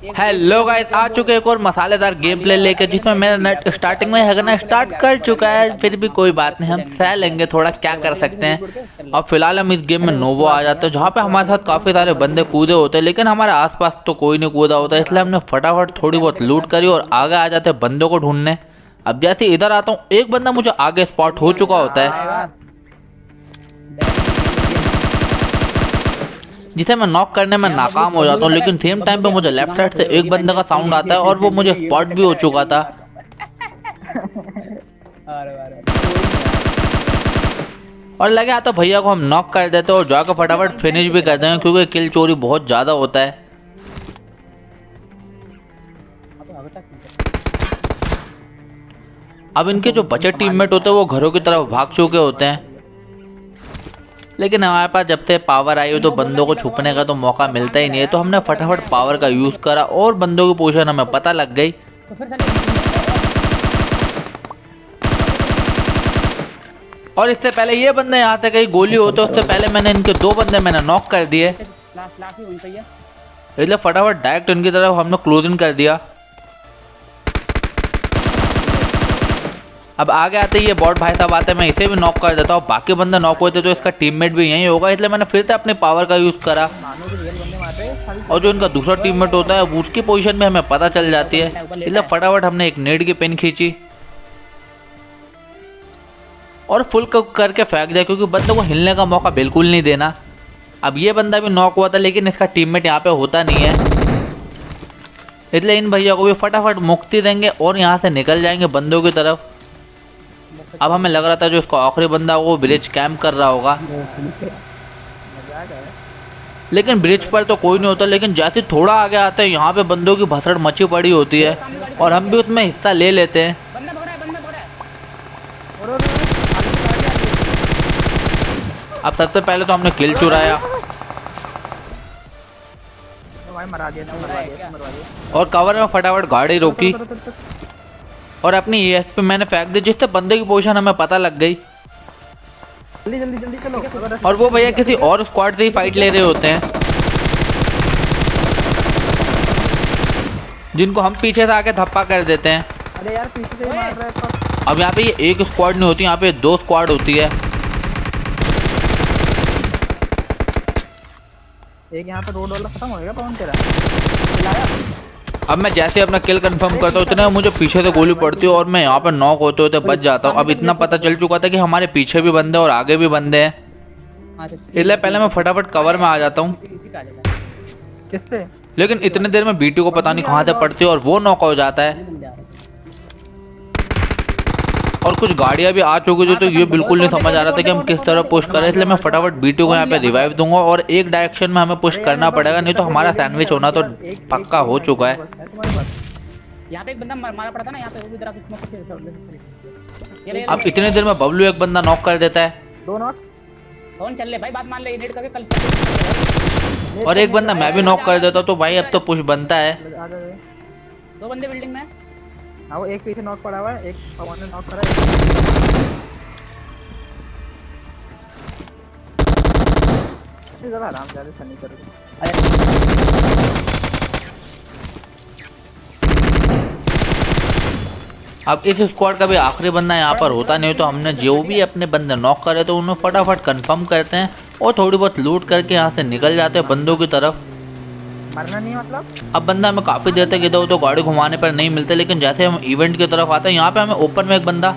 Hello guys, आ चुके एक और मसालेदार गेम प्ले लेके, जिसमें मेरा नेट स्टार्टिंग में है ना स्टार्ट कर चुका है। फिर भी कोई बात नहीं, हम सह लेंगे, थोड़ा क्या कर सकते हैं। और फिलहाल हम इस गेम में नोवो आ जाते हैं, जहाँ पे हमारे साथ काफ़ी सारे बंदे कूदे होते हैं, लेकिन हमारे आसपास तो कोई नहीं कूदा होता। इसलिए हमने फटाफट थोड़ी बहुत लूट करी और आगे आ जाते हैं बंदों को ढूंढने। अब जैसे इधर आता हूँ, एक बंदा मुझे आगे स्पॉट हो चुका होता है, जिसे मैं नॉक करने में नाकाम हो जाता हूँ। लेकिन सेम टाइम पे मुझे लेफ्ट साइड से एक बंदे का साउंड आता है और वो मुझे स्पॉट भी हो चुका था। और लगे आता भैया को हम नॉक कर देते और जाकर फटाफट फिनिश भी कर देंगे, क्योंकि किल चोरी बहुत ज़्यादा होता है। अब इनके जो बचे टीममेट होते हैं वो घरों की तरफ भाग चुके होते हैं, लेकिन हमारे पास जब से पावर आई हो तो बंदों को छुपने का तो मौका मिलता ही नहीं है। तो हमने फटाफट पावर का यूज़ करा और बंदों की पोजीशन हमें पता लग गई। और इससे पहले ये बंदे यहाँ से कहीं गोली हो, तो उससे पहले मैंने इनके दो बंदे मैंने नॉक कर दिए। इसलिए फटाफट डायरेक्ट इनकी तरफ हमने क्लोजिंग कर दिया। अब आगे आते ही ये बॉट भाई साहब आते हैं, मैं इसे भी नॉक कर देता हूँ। बाकी बंदे नॉक हुए थे तो इसका टीममेट भी यही होगा, इसलिए मैंने फिर से अपने पावर का यूज़ करा। और जो इनका दूसरा टीममेट होता है उसकी पोजीशन भी हमें पता चल जाती है, इसलिए फटाफट हमने एक नेट की पिन खींची और फुल करके फेंक दिया, क्योंकि बंदे को हिलने का मौका बिल्कुल नहीं देना। अब ये बंदा भी नॉक हुआ था, लेकिन इसका टीममेट यहाँ पे होता नहीं है, इसलिए इन भैया को भी फटाफट मुक्ति देंगे और यहाँ से निकल जाएंगे बंदों की तरफ। अब हमें लग रहा था जो इसका आखिरी बंदा वो ब्रिज कैंप कर रहा होगा, लेकिन ब्रिज पर तो कोई नहीं होता। लेकिन जैसे थोड़ा आगे आते हैं, यहाँ पे बंदों की भसड़ मची पड़ी होती है और हम भी उसमें हिस्सा ले लेते हैं। अब सबसे पहले तो हमने किल चुराया और कवर में फटाफट गाड़ी रोकी और अपनी ESP मैंने फेंक दी, जिससे बंदे की पोजीशन हमें पता लग गई। जल्दी चलो। और वो भैया किसी और स्क्वाड से ही फाइट ले रहे होते हैं, जिनको हम पीछे से आके धप्पा कर देते हैं। अरे यार पीछे से मार रहा है। अब यहाँ पे ये एक स्क्वाड नहीं होती, यहाँ पे दो स्क्वाड होती है। एक यहाँ पे रोड वाला खत्म हो गया पवन तेरा। अब मैं जैसे अपना किल कंफर्म करता हूँ, इतना मुझे पीछे से गोली पड़ती है और मैं यहाँ पे नॉक होते होते बच जाता हूँ। अब इतना पता चल चुका था कि हमारे पीछे भी बंदे और आगे भी बंदे हैं, इसलिए पहले मैं फटाफट कवर में आ जाता हूँ। लेकिन इतने देर में BT को पता नहीं कहाँ से पड़ती है और वो नॉक हो जाता है। और कुछ गाड़ियाँ भी आ चुकी थी, तो ये बिल्कुल नहीं समझ आ रहा था कि हम किस तरह पुश करें, इसलिए मैं फटाफट BT को यहाँ पे रिवाइव दूंगा और एक डायरेक्शन में हमें पुश करना पड़ेगा, नहीं तो हमारा सैंडविच होना तो पक्का हो चुका है। यहाँ पे एक बंदा मारा पड़ा था ना, यहाँ पे वो भी तरह स्मोक। अब इतनी देर में बबलू एक बंदा नॉक कर देता है। दो नॉक कौन चल ले भाई, बात मान ले, नेट करके कल। और एक बंदा मैं भी नॉक कर देता, तो भाई अब तो पुश बनता है। दो बंदे बिल्डिंग में। हाँ वो एक पीछे नॉक पड़ा हुआ है, एक पवन ने नॉक करा है। जरा आराम से सनी करो। अब इस स्क्वाड का भी आखिरी बंदा यहाँ पर होता नहीं, तो हमने जो भी अपने बंदे नॉक करे तो उन्हें फटाफट कंफर्म करते हैं और थोड़ी बहुत लूट करके यहाँ से निकल जाते हैं बंदों की तरफ। मरना नहीं मतलब। अब बंदा हमें काफ़ी देर तक इधर उधर गाड़ी घुमाने पर नहीं मिलते, लेकिन जैसे हम इवेंट की तरफ आते हैं, यहाँ पे हमें ओपन में एक बंदा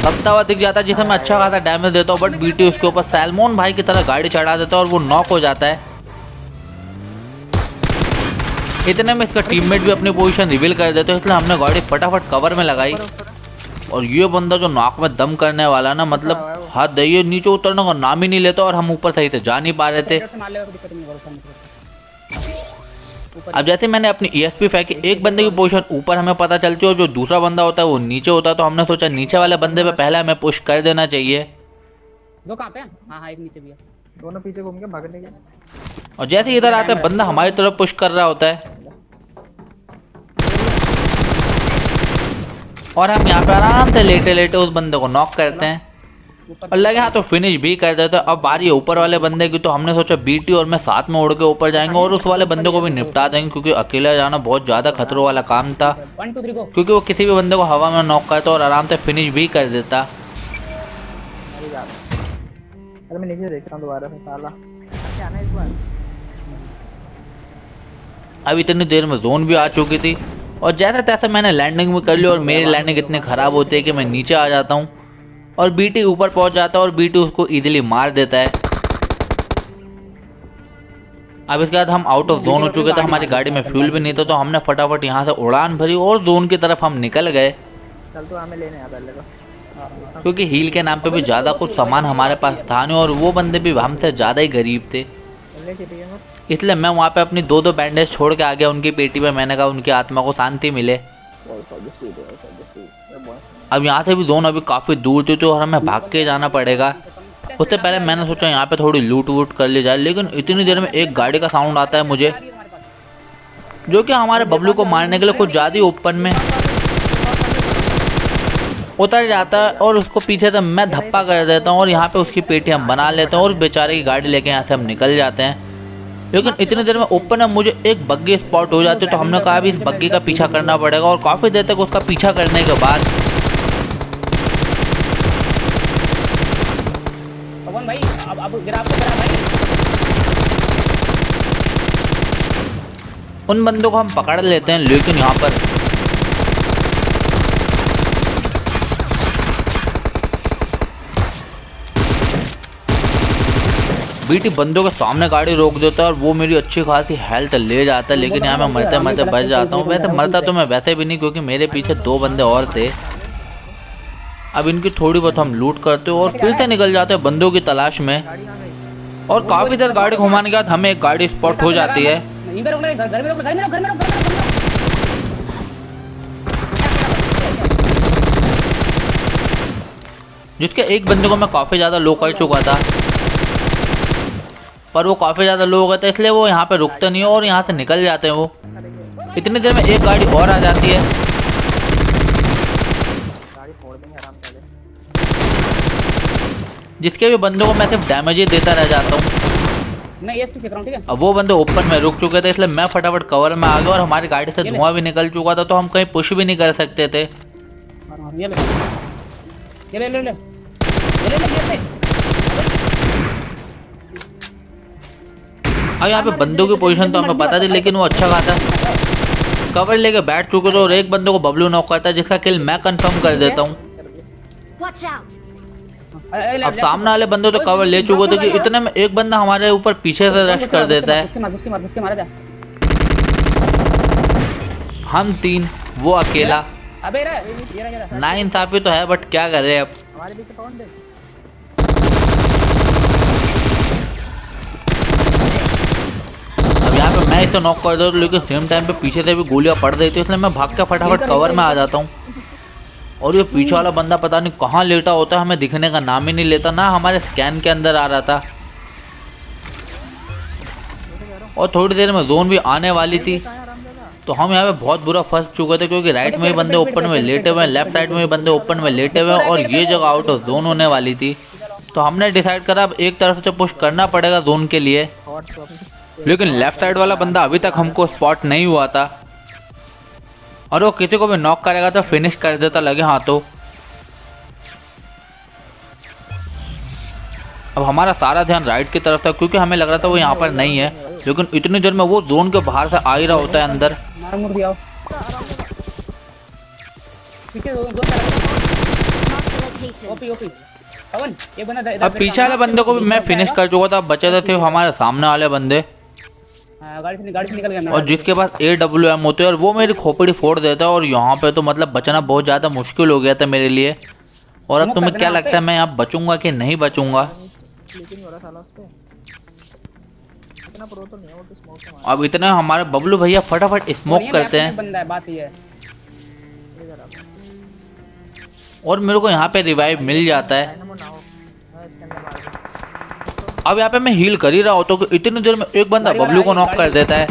भगता हुआ दिख जाता है, जिसे मैं अच्छा खासा डैमेज देता हूँ। बट BT उसके ऊपर सैलमोन भाई की तरह गाड़ी चढ़ा देता है और वो नॉक हो जाता है। इतने में इसका टीममेट भी अपनी पोजीशन रिवील कर देते हैं, इसलिए हमने गाड़ी फटाफट कवर में लगाई। और ये बंदा जो नाक में दम करने वाला ना, मतलब हाथ दइए नीचे उतरने का नाम ही नहीं लेता, और हम ऊपर सही से जा नहीं पा रहे थे। अब जैसे मैंने अपनी ESP फेंकी, एक बंदे की पोजीशन ऊपर हमें पता चलती है और जो दूसरा बंदा होता है वो नीचे होता है, तो हमने सोचा नीचे वाले बंदे पे पहले हमें पुश कर देना चाहिए। दो कहाँ पे? हाँ एक नीचे भी है। दोनों पीछे घूम के भागने के। और जैसे इधर आता है बंदा हमारी तरफ पुश कर रहा होता है और हम यहाँ पे आराम से लेटे लेटे उस बंदे को नॉक करते हैं। और लगे हाँ तो फिनिश भी कर देते। अब बारी है ऊपर वाले बंदे की, तो हमने सोचा बीटी और मैं साथ में उड़ के ऊपर जाएंगे और उस वाले बंदे को भी निपटा देंगे, क्योंकि अकेला जाना बहुत ज़्यादा खतरों वाला काम था। 1 2 3 गो। क्योंकि वो किसी भी बंदे को हवा में नॉक करता और आराम से फिनिश भी कर देता। अरे यार, अरे मैं नीचे देख रहा हूँ दोबारा से साला क्या आना इस बार। अब इतनी देर में जोन भी आ चुकी थी और जैसे तैसे मैंने लैंडिंग भी कर ली। और मेरी लैंडिंग इतनी ख़राब होती है कि मैं नीचे आ जाता हूँ और बीटी ऊपर पहुँच जाता है और बीटी उसको इजीली मार देता है। अब इसके बाद हम आउट ऑफ जोन हो चुके थे, हमारी गाड़ी में फ्यूल भी नहीं था, तो हमने फटाफट यहाँ से उड़ान भरी और जोन की तरफ हम निकल गए। चल तो हमें लेने आ पहले तो। क्योंकि हील के नाम पे भी ज़्यादा कुछ सामान हमारे पास था नहीं और वो बंदे भी हमसे ज़्यादा ही गरीब थे, इसलिए मैं वहाँ पे अपनी 2 बैंडेज छोड़ के आ गया उनकी पेटी पे। मैंने कहा उनकी आत्मा को शांति मिले। अब यहाँ से भी जोन अभी काफ़ी दूर थी, तो हमें भाग के जाना पड़ेगा। उससे पहले मैंने सोचा यहाँ पे थोड़ी लूट वूट कर ली जाए, लेकिन इतनी देर में एक गाड़ी का साउंड आता है मुझे, जो कि हमारे बबलू को मारने के लिए कुछ ज़्यादा ओपन में उतर जाता है और उसको पीछे से मैं धप्पा कर देता हूँ और यहाँ पे उसकी पेटी हम बना लेते हैं और बेचारे की गाड़ी लेके यहाँ से हम निकल जाते हैं। लेकिन इतनी देर में ओपन में मुझे एक बग्गी स्पॉट हो जाती है, तो हमने कहा अभी इस बग्गी का पीछा करना पड़ेगा। और काफ़ी देर तक उसका पीछा करने के बाद पवन भाई अब गिरा भाई। उन बंदों को हम पकड़ लेते हैं, लेकिन यहाँ पर बीटी बंदों के सामने गाड़ी रोक देता है और वो मेरी अच्छी खासी हेल्थ ले जाता है। लेकिन यहाँ मैं मरते मरते बच जाता हूँ। वैसे मरता तो मैं वैसे भी नहीं, क्योंकि मेरे पीछे 2 बंदे और थे। अब इनकी थोड़ी बहुत हम लूट करते हो और फिर से निकल जाते हैं बंदों की तलाश में। और काफ़ी देर गाड़ी घुमाने के बाद हमें एक गाड़ी स्पॉट हो जाती है, जिसके एक बंदे को मैं काफ़ी ज़्यादा लो कर चुका था, पर वो काफ़ी ज़्यादा लो हो गया था, इसलिए वो यहाँ पे रुकते नहीं है और यहाँ से निकल जाते हैं वो। इतनी देर में एक गाड़ी और आ जाती है, गाड़ी फोड़ देंगे आराम से। जिसके भी बंदों को मैं सिर्फ डैमेज ही देता रह जाता हूँ। मैं ये फेंक रहा हूं, ठीक है। अब वो बंदे ओपन में रुक चुके थे, इसलिए मैं फटाफट कवर में आ गया और हमारी गाड़ी से धुआं भी निकल चुका था, तो हम कहीं पुश भी नहीं कर सकते थे। ये ले अब यहाँ पे बंदों की पोजीशन तो हमें पता थी, लेकिन वो अच्छा खासा कवर लेके बैठ चुके थे और एक बंदे को बबलू नॉक करता है, जिसका किल मैं कंफर्म कर देता हूँ। अब सामने वाले बंदे तो कवर ले चुके थे कि इतने में एक बंदा हमारे ऊपर पीछे से रश कर देता है। हम 3 वो अकेला। अबे ये ना इंसाफी तो है, बट क्या कर रहे हैं अब। हमारे पीछे पवन देख। अब यहाँ पे मैं इसे नॉक कर देता हूँ, लेकिन सेम टाइम पे पीछे से भी गोलियां पड़ रही थी, इसलिए मैं भाग के फटाफट कवर में आ जाता हूँ। और ये पीछे वाला बंदा पता नहीं कहाँ लेटा होता है, हमें दिखने का नाम ही नहीं लेता, ना हमारे स्कैन के अंदर आ रहा था। और थोड़ी देर में जोन भी आने वाली थी, तो हम यहाँ पे बहुत बुरा फंस चुके थे, क्योंकि राइट में भी बंदे ओपन में लेटे हुए हैं, लेफ्ट साइड में भी बंदे ओपन में लेटे हुए हैं और ये जगह आउट ऑफ जोन होने वाली थी। तो हमने डिसाइड करा अब एक तरफ से पुश करना पड़ेगा जोन के लिए। लेकिन लेफ्ट साइड वाला बंदा अभी तक हमको स्पॉट नहीं हुआ था और वो किसी को भी नॉक करेगा तो फिनिश कर देता लगे हाथों। अब हमारा सारा ध्यान राइट की तरफ था, क्योंकि हमें लग रहा था वो यहाँ पर नहीं है, लेकिन इतनी देर में वो जोन के बाहर से आ ही रहा होता है अंदर। अब पीछे वाले बंदे को भी मैं फिनिश कर चुका था, अब बचे थे हमारे सामने वाले बंदे, गाड़ी से निकल गया। और जिसके पास AWM होते हैं और वो मेरी खोपड़ी फोड़ देता है। और यहाँ पे तो मतलब बचना बहुत ज़्यादा मुश्किल हो गया था मेरे लिए। और अब तुम्हें क्या लगता है मैं यहाँ बचूंगा कि नहीं बचूंगा? अब इतने हमारे बबलू भैया फटाफट स्मोक करते हैं और मेरे को यहाँ पे रिवाइव मिल जाता है। अब यहाँ पे मैं हील कर ही रहा होता हूँ कि इतनी देर में एक बंदा बबलू को नॉक कर देता है।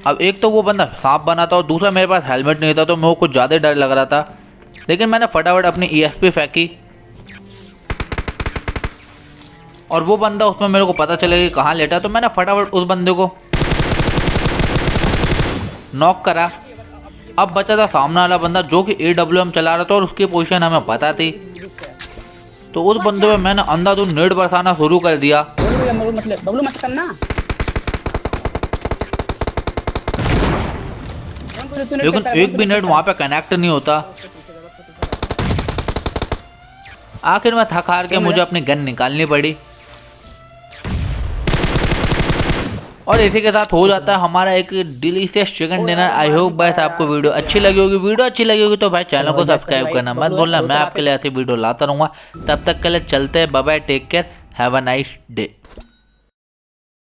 अब एक तो वो बंदा सांप बना था और दूसरा मेरे पास हेलमेट नहीं था, तो मेरे को कुछ ज़्यादा डर लग रहा था। लेकिन मैंने फटाफट अपनी ESP फेंकी और वो बंदा उसमें मेरे को पता चलेगा कि कहाँ लेटा, तो मैंने फटाफट उस बंदे को नॉक करा। अब बचा था सामने वाला बंदा जो कि AWM चला रहा था और उसकी पोजीशन हमें पता थी, तो उस बंदे पे मैंने अंधाधुंध नेट बरसाना शुरू कर दिया। बबलू मत करना। लेकिन एक भी नेट वहाँ पे कनेक्ट नहीं होता। आखिर में थक हार के मुझे अपनी गन निकालनी पड़ी और इसी के साथ हो जाता है हमारा एक delicious chicken dinner. I hope बस आपको वीडियो अच्छी लगी होगी। वीडियो अच्छी लगी होगी तो भाई चैनल को सब्सक्राइब करना मत भूलना। मैं आपके लिए ऐसी वीडियो लाता रहूँगा। तब तक के लिए चलते हैं, bye bye, take care, have a nice day.